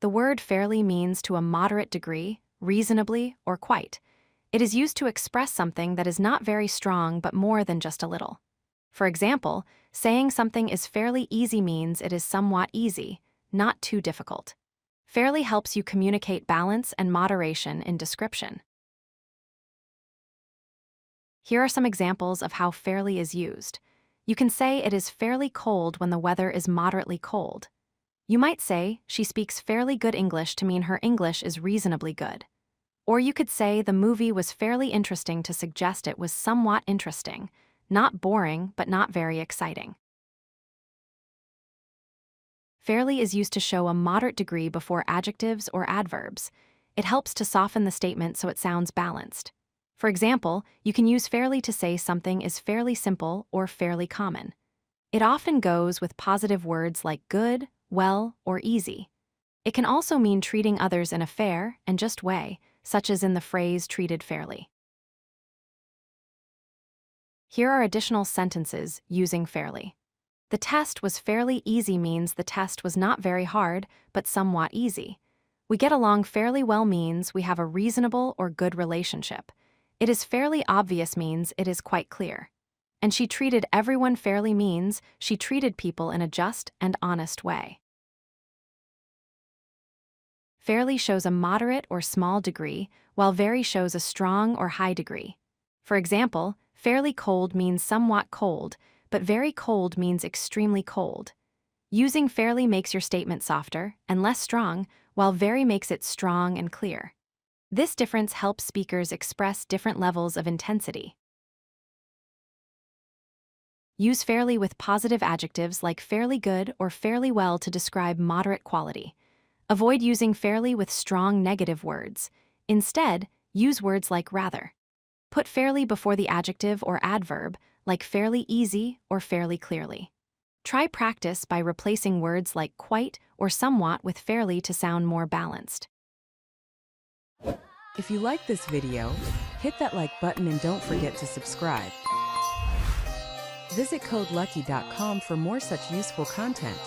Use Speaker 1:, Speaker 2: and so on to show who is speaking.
Speaker 1: The word fairly means to a moderate degree, reasonably, or quite. It is used to express something that is not very strong but more than just a little. For example, saying something is fairly easy means it is somewhat easy, not too difficult. Fairly helps you communicate balance and moderation in description. Here are some examples of how fairly is used. You can say it is fairly cold when the weather is moderately cold. You might say, she speaks fairly good English to mean her English is reasonably good. Or you could say the movie was fairly interesting to suggest it was somewhat interesting, not boring but not very exciting. Fairly is used to show a moderate degree before adjectives or adverbs. It helps to soften the statement so it sounds balanced. For example, you can use fairly to say something is fairly simple or fairly common. It often goes with positive words like good, well, or easy. It can also mean treating others in a fair and just way, such as in the phrase treated fairly. Here are additional sentences using fairly. The test was fairly easy means the test was not very hard, but somewhat easy. We get along fairly well means we have a reasonable or good relationship. It is fairly obvious means it is quite clear. And she treated everyone fairly means she treated people in a just and honest way. Fairly shows a moderate or small degree, while very shows a strong or high degree. For example, fairly cold means somewhat cold, but very cold means extremely cold. Using fairly makes your statement softer and less strong, while very makes it strong and clear. This difference helps speakers express different levels of intensity. Use fairly with positive adjectives like fairly good or fairly well to describe moderate quality. Avoid using fairly with strong negative words. Instead, use words like rather. Put fairly before the adjective or adverb, like fairly easy or fairly clearly. Try practice by replacing words like quite or somewhat with fairly to sound more balanced.
Speaker 2: If you like this video, hit that like button and don't forget to subscribe. Visit codelucky.com for more such useful content.